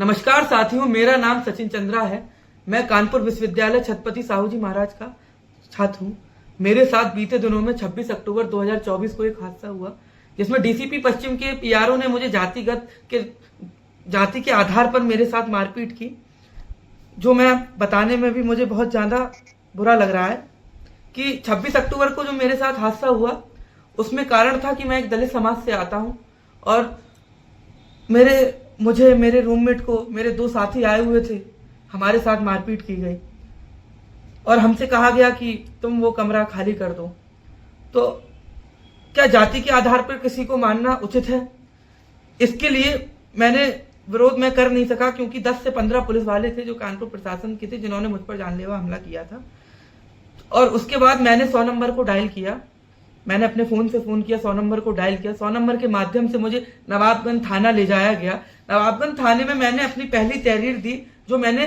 नमस्कार साथियों, मेरा नाम सचिन चंद्रा है। मैं कानपुर विश्वविद्यालय छत्रपति साहू जी महाराज का छात्र हूँ। मेरे साथ बीते दिनों में 26 अक्टूबर 2024 को एक हादसा हुआ, जिसमें डीसीपी पश्चिम के पीआरओ ने मुझे जाति के आधार पर मेरे साथ मारपीट की, जो मैं बताने में भी मुझे बहुत ज्यादा बुरा लग रहा है कि 26 अक्टूबर को जो मेरे साथ हादसा हुआ उसमें कारण था कि मैं एक दलित समाज से आता हूँ और मेरे रूममेट को मेरे दो साथी आए हुए थे, हमारे साथ मारपीट की गई और हमसे कहा गया कि तुम वो कमरा खाली कर दो। तो क्या जाति के आधार पर किसी को मारना उचित है? इसके लिए मैंने विरोध में कर नहीं सका, क्योंकि 10 से 15 पुलिस वाले थे जो कानपुर प्रशासन के थे, जिन्होंने मुझ पर जानलेवा हमला किया था। और उसके बाद मैंने 100 नंबर को डायल किया। मैंने अपने फोन से फोन किया, 100 नंबर को डायल किया। 100 नंबर के माध्यम से मुझे नवाबगंज थाना ले जाया गया। नवाबगंज थाने में मैंने अपनी पहली तहरीर दी, जो मैंने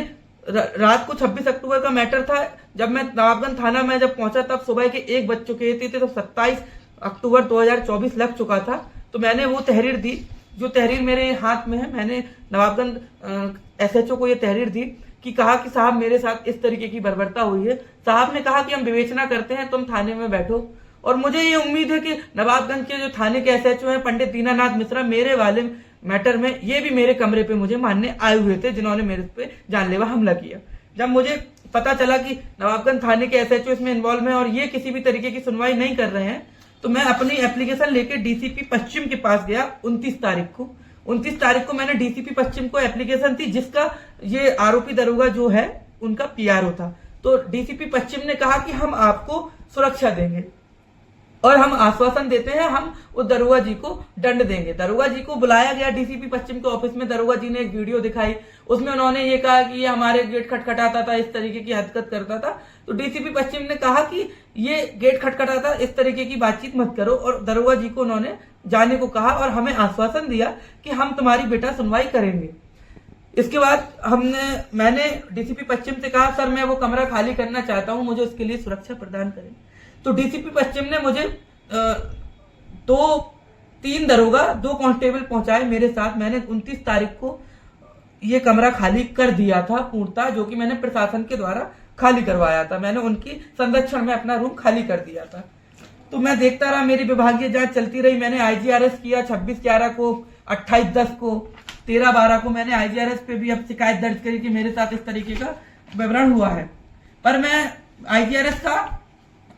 रात को 26 अक्टूबर का मैटर था। जब मैं नवाबगंज थाना में जब पहुंचा तब सुबह के 1 बज चुके थे, तो 27 अक्टूबर 2024 लग चुका था। तो मैंने वो तहरीर दी, जो तहरीर मेरे हाथ में है। मैंने नवाबगंज एसएचओ को ये तहरीर दी कि कहा कि साहब मेरे साथ इस तरीके की बर्बरता हुई है। साहब ने कहा कि हम विवेचना करते हैं, तुम थाने में बैठो। और मुझे ये उम्मीद है कि नवाबगंज के जो थाने के एसएचओ हैं पंडित दीनानाथ मिश्रा, मेरे वाले मैटर में ये भी मेरे कमरे पे मुझे मारने आए हुए थे, जिन्होंने मेरे पे जानलेवा हमला किया। जब मुझे पता चला कि नवाबगंज थाने के एसएचओ इसमें इन्वॉल्व है और ये किसी भी तरीके की सुनवाई नहीं कर रहे हैं, तो मैं अपनी एप्लीकेशन लेके डीसीपी पश्चिम के पास गया 29 तारीख को। 29 तारीख को मैंने डीसीपी पश्चिम को एप्लीकेशन दी, जिसका ये आरोपी दरोगा जो है उनका पीआरओ था। तो डीसीपी पश्चिम ने कहा कि हम आपको सुरक्षा देंगे और हम आश्वासन देते हैं हम उस दरोगा जी को दंड देंगे। दरोगा जी को बुलाया गया डीसीपी पश्चिम के ऑफिस में। दरोगा जी ने एक वीडियो दिखाई, उसमें उन्होंने ये कहा कि ये हमारे गेट खटखटाता था, इस तरीके की हरकत करता था। तो डीसीपी पश्चिम ने कहा कि ये गेट खटखटाता, इस तरीके की बातचीत मत करो। और दरोगा जी को उन्होंने जाने को कहा और हमें आश्वासन दिया कि हम तुम्हारी बेटा सुनवाई करेंगे। इसके बाद मैंने डीसीपी पश्चिम से कहा, सर मैं वो कमरा खाली करना चाहता हूं, मुझे उसके लिए सुरक्षा प्रदान करें। तो डीसीपी पश्चिम ने मुझे 3 दरोगा 2 कांस्टेबल पहुंचाए मेरे साथ। मैंने 29 तारीख को ये कमरा खाली कर दिया था पूर्णतः, जो कि मैंने प्रशासन के द्वारा खाली करवाया था। मैंने उनकी संरक्षण में अपना रूम खाली कर दिया था। तो मैं देखता रहा, मेरी विभागीय जांच चलती रही। मैंने आईजीआरएस किया 26/11 को, 28/10 को, 13/12 को मैंने आईजीआरएस पे भी अब शिकायत दर्ज करी कि मेरे साथ इस तरीके का विवरण हुआ है। पर मैं आईजीआरएस का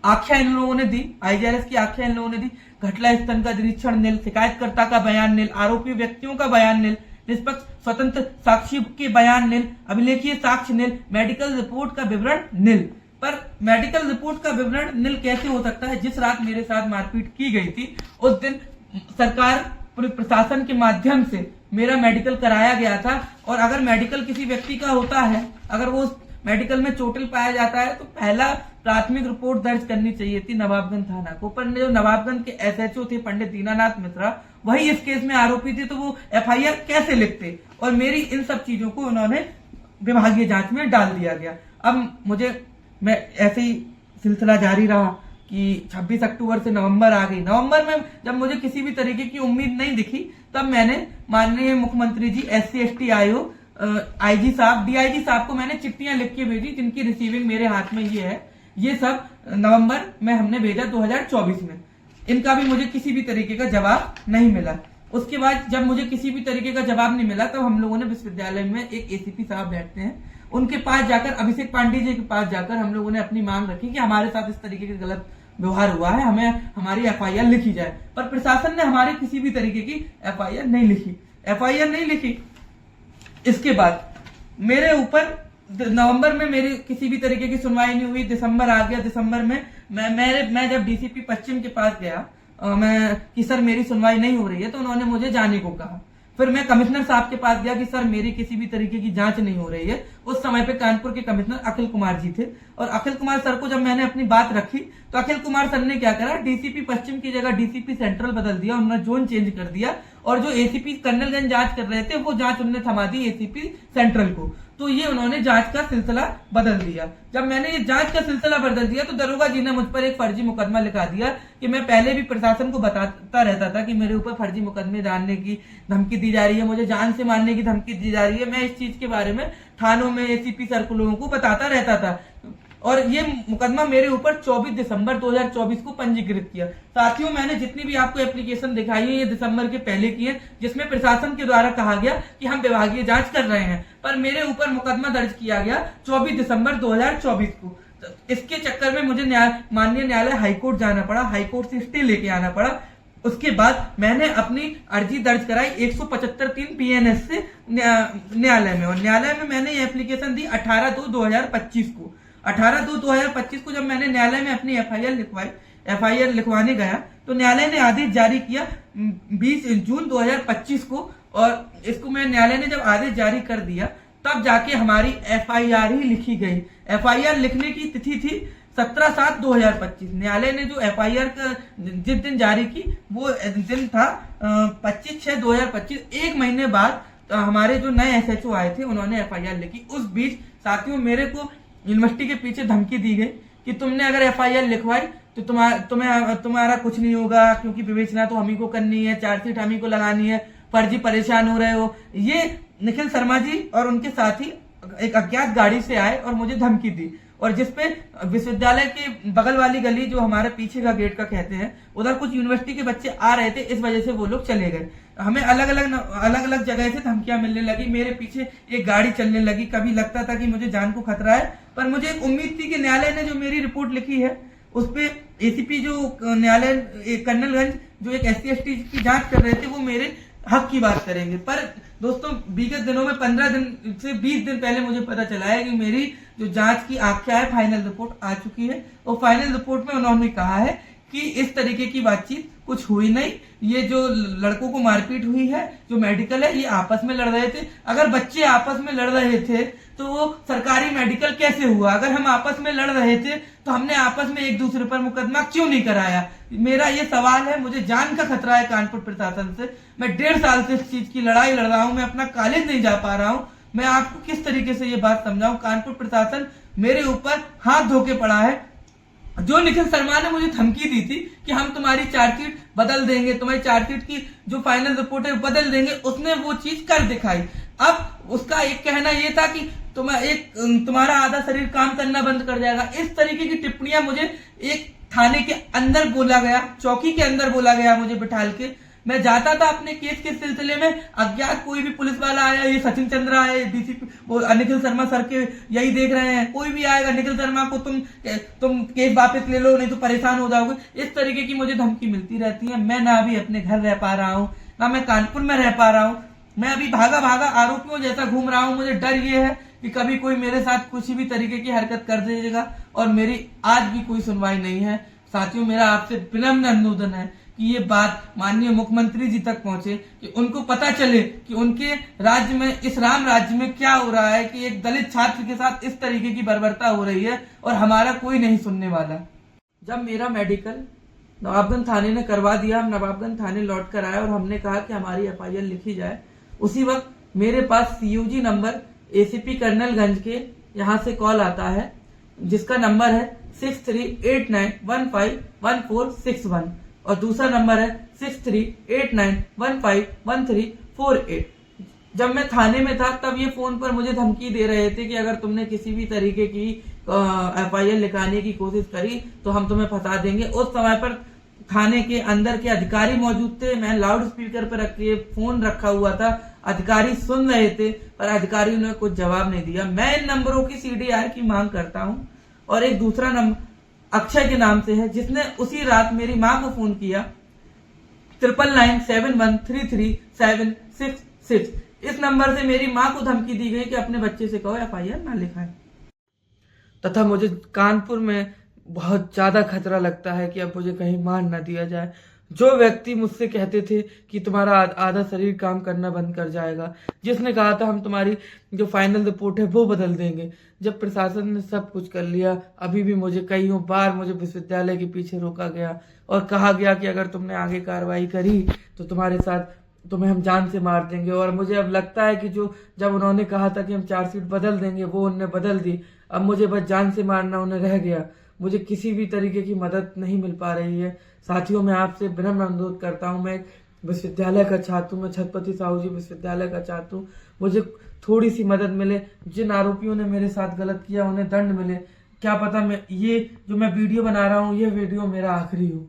आख्या इन लोगों ने दी, आईजीआरएस की आख्या इन लोगों ने दी। घटना स्थल का निरीक्षण निल, शिकायतकर्ता का बयान निल, आरोपी व्यक्तियों का बयान निल, निष्पक्ष स्वतंत्र साक्षी के बयान निल, अभिलेखीय साक्ष्य निल, मेडिकल रिपोर्ट का विवरण निल। पर मेडिकल रिपोर्ट का विवरण निल कैसे हो सकता है? जिस रात मेरे साथ मारपीट की गई थी उस दिन सरकार प्रशासन के माध्यम से मेरा मेडिकल कराया गया था। और अगर मेडिकल किसी व्यक्ति का होता है, अगर वो मेडिकल में चोटिल पाया जाता है, तो पहला प्राथमिक रिपोर्ट दर्ज करनी चाहिए थी नवाबगंज थाना को। पर जो नवाबगंज के एसएचओ थे पंडित दीनानाथ मिश्रा, वही इस केस में आरोपी थे, तो वो एफआईआर कैसे लिखते? और मेरी इन सब चीजों को उन्होंने विभागीय जांच में डाल दिया गया। अब मैं ऐसे ही सिलसिला जारी रहा कि 26 अक्टूबर से नवंबर आ गई। नवंबर में जब मुझे किसी भी तरीके की उम्मीद नहीं दिखी, तब मैंने माननीय मुख्यमंत्री जी, SC/ST आयोग, आईजी साहब, डीआईजी साहब को मैंने चिट्ठियां लिख के भेजी, जिनकी रिसीविंग मेरे हाथ में ये है। ये सब नवंबर में हमने भेजा 2024 में। इनका भी मुझे किसी भी तरीके का जवाब नहीं मिला। उसके बाद जब मुझे किसी भी तरीके का जवाब नहीं मिला, तब हम लोगों ने विश्वविद्यालय में एक एसीपी साहब बैठते हैं, उनके पास जाकर, अभिषेक पांडे जी के पास जाकर हम लोगों ने अपनी मांग रखी कि हमारे साथ इस तरीके का गलत व्यवहार हुआ है, हमें हमारी एफआईआर लिखी जाए। पर प्रशासन ने हमारे किसी भी तरीके की एफआईआर नहीं लिखी। इसके बाद मेरे ऊपर नवंबर में मेरी किसी भी तरीके की सुनवाई नहीं हुई। दिसंबर आ गया। दिसंबर में मैं जब डीसीपी पश्चिम के पास गया कि सर मेरी सुनवाई नहीं हो रही है, तो उन्होंने मुझे जाने को कहा। फिर मैं कमिश्नर साहब के पास गया कि सर मेरी किसी भी तरीके की जांच नहीं हो रही है। उस समय पे कानपुर के कमिश्नर अखिल कुमार जी थे, और अखिल कुमार सर को जब मैंने अपनी बात रखी, तो अखिल कुमार सर ने क्या करा, डीसीपी पश्चिम की जगह डीसीपी सेंट्रल बदल दिया, उन्होंने जोन चेंज कर दिया और जो एसीपी कर्नलगंज जांच कर रहे थे वो जांच उन्होंने थमा दी एसीपी सेंट्रल को। तो ये उन्होंने जांच का सिलसिला बदल दिया। जब मैंने ये जांच का सिलसिला बदल दिया तो दरोगा जी ने मुझ पर एक फर्जी मुकदमा लिखा दिया कि मैं पहले भी प्रशासन को बताता रहता था कि मेरे ऊपर फर्जी मुकदमे डालने की धमकी दी जा रही है, मुझे जान से मारने की धमकी दी जा रही है। मैं इस चीज के बारे में थानों में एसीपी सर्कुलरों को बताता रहता था और ये मुकदमा मेरे ऊपर 24 दिसंबर 2024 को पंजीकृत किया। साथियों, मैंने जितनी भी आपको एप्लीकेशन दिखाई है ये दिसंबर के पहले की है, जिसमें प्रशासन के द्वारा कहा गया कि हम विभागीय जांच कर रहे हैं, पर मेरे ऊपर मुकदमा दर्ज किया गया 24 दिसंबर 2024 को। इसके चक्कर में मुझे माननीय न्यायालय हाईकोर्ट जाना पड़ा, हाईकोर्ट से स्टे लेके आना पड़ा। उसके बाद मैंने अपनी अर्जी दर्ज कराई 175(3) PNS से न्यायालय में, और न्यायालय में मैंने ये एप्लीकेशन दी 18/2/2025 को। 18/2/2025 को जब मैंने न्यायालय में अपनी एफआईआर लिखवाने गया तो न्यायालय ने आदेश जारी किया 20 जून 2025 को, और इसको मैं न्यायालय ने जब आदेश जारी कर दिया तब जाके हमारी एफआईआर ही लिखी गई। एफआईआर लिखने की तिथि थी 17/7/2025। न्यायालय ने जो एफआईआर का जिस दिन जारी की वो दिन था 25/6/2025। एक महीने बाद हमारे जो नए एसएचओ आए थे उन्होंने एफआईआर लिखी। उस बीच साथियों मेरे को यूनिवर्सिटी के पीछे धमकी दी गई कि तुमने अगर एफआईआर लिखवाई तो तुम्हारा कुछ नहीं होगा, क्योंकि विवेचना तो हम ही को करनी है, चार्जशीट हम ही को लगानी है, फर्जी परेशान हो रहे हो। ये निखिल शर्मा जी और उनके साथी एक अज्ञात गाड़ी से आए और मुझे धमकी दी, और जिसपे विश्वविद्यालय के बगल वाली गली जो हमारे पीछे का गेट का कहते हैं उधर कुछ यूनिवर्सिटी के बच्चे आ रहे थे, इस वजह से वो लोग चले गए। हमें अलग अलग जगह से धमकियां मिलने लगी, मेरे पीछे एक गाड़ी चलने लगी। कभी लगता था कि मुझे जान को खतरा है, पर मुझे एक उम्मीद थी कि न्यायालय ने जो मेरी रिपोर्ट लिखी है उस पे एसीपी जो न्यायालय कर्नलगंज जो एक SC/ST की जांच कर रहे थे वो मेरे हक की बात करेंगे। पर दोस्तों विगत दिनों में 15 दिन से 20 दिन पहले मुझे पता चला है कि मेरी जो जांच की आख्या है फाइनल रिपोर्ट आ चुकी है, और फाइनल रिपोर्ट में उन्होंने कहा है कि इस तरीके की बातचीत कुछ हुई नहीं। ये जो लड़कों को मारपीट हुई है, जो मेडिकल है, ये आपस में लड़ रहे थे। अगर बच्चे आपस में लड़ रहे थे तो वो सरकारी मेडिकल कैसे हुआ? अगर हम आपस में लड़ रहे थे तो हमने आपस में एक दूसरे पर मुकदमा क्यों नहीं कराया? मेरा ये सवाल है। मुझे जान का खतरा है कानपुर प्रशासन से। मैं 1.5 साल से इस चीज की लड़ाई लड़ रहा हूँ, मैं अपना कॉलेज नहीं जा पा रहा हूँ। मैं आपको किस तरीके से ये बात समझाऊं? कानपुर प्रशासन मेरे ऊपर हाथ धो के पड़ा है। जो निखिल शर्मा ने मुझे धमकी दी थी कि हम तुम्हारी चार्जशीट बदल देंगे, तुम्हारी चार्जशीट की जो फाइनल रिपोर्ट है बदल देंगे, उसने वो चीज कर दिखाई। अब उसका एक कहना ये था कि तुम्हारा आधा शरीर काम करना बंद कर जाएगा। इस तरीके की टिप्पणियां मुझे एक थाने के अंदर बोला गया, चौकी के अंदर बोला गया मुझे बिठाल के। मैं जाता था अपने केस के सिलसिले में, अज्ञात कोई भी पुलिस वाला आया, ये सचिन चंद्र आए, डीसीपी वो निखिल शर्मा सर के यही देख रहे हैं, कोई भी आएगा निखिल शर्मा को तुम केस वापस ले लो नहीं तो परेशान हो जाओगे। इस तरीके की मुझे धमकी मिलती रहती है। मैं ना अभी अपने घर रह पा रहा हूँ, ना मैं कानपुर में रह पा रहा हूँ। मैं अभी भागा आरोपियों जैसा घूम रहा हूँ। मुझे डर ये है कि कभी कोई मेरे साथ कुछ भी तरीके की हरकत कर देगा, और मेरी आज भी कोई सुनवाई नहीं है। साथियों, मेरा आपसे विनम्र अनुरोधन है कि ये बात माननीय मुख्यमंत्री जी तक पहुंचे, कि उनको पता चले कि उनके राज्य में, इस राम राज्य में क्या हो रहा है कि एक दलित छात्र के साथ इस तरीके की बर्बरता हो रही है और हमारा कोई नहीं सुनने वाला। जब मेरा मेडिकल नवाबगंज थाने ने करवा दिया, हम नवाबगंज थाने लौट कर आए और हमने कहा कि हमारी एफआईआर लिखी जाए, उसी वक्त मेरे पास CUG नंबर एसीपी कर्नलगंज के यहाँ से कॉल आता है, जिसका नंबर है 6389151461, और दूसरा नंबर है 6389151348। जब मैं थाने में था तब ये फोन पर मुझे धमकी दे रहे थे कि अगर तुमने किसी भी तरीके की एफआईआर लिखाने की कोशिश करी तो हम तुम्हें फंसा देंगे। उस समय पर थाने के अंदर के अधिकारी मौजूद थे, मैं लाउड स्पीकर पर रख के फोन रखा हुआ था, अधिकारी सुन रहे थे, पर अधिकारियों ने कुछ जवाब नहीं दिया। मैं इन नंबरों की CDR की मांग करता हूँ, और एक दूसरा नंबर अक्षय के नाम से है, जिसने उसी रात मेरी माँ को फोन किया 9997133766। इस नंबर से मेरी माँ को धमकी दी गई कि अपने बच्चे से कहो एफआईआर ना लिखाए। तथा मुझे कानपुर में बहुत ज्यादा खतरा लगता है कि अब मुझे कहीं मार ना दिया जाए। जो व्यक्ति मुझसे कहते थे कि तुम्हारा आधा शरीर काम करना बंद कर जाएगा, जिसने कहा था हम तुम्हारी जो फाइनल रिपोर्ट है वो बदल देंगे, जब प्रशासन ने सब कुछ कर लिया, अभी भी मुझे कईयों बार मुझे विश्वविद्यालय के पीछे रोका गया और कहा गया कि अगर तुमने आगे कार्रवाई करी तो तुम्हारे साथ तुम्हें हम जान से मार देंगे। और मुझे अब लगता है कि जो जब उन्होंने कहा था कि हम चार्जशीट बदल देंगे, वो उन्होंने बदल दी। अब मुझे बस जान से मारना उन्हें रह गया। मुझे किसी भी तरीके की मदद नहीं मिल पा रही है। साथियों, मैं आपसे विनम्र अनुरोध करता हूँ, मैं एक विश्वविद्यालय का छात्र हूँ, मैं छत्रपति साहू जी विश्वविद्यालय का छात्र हूँ। मुझे थोड़ी सी मदद मिले, जिन आरोपियों ने मेरे साथ गलत किया उन्हें दंड मिले। क्या पता मैं ये जो मैं वीडियो बना रहा हूँ, ये वीडियो मेरा आखिरी हो।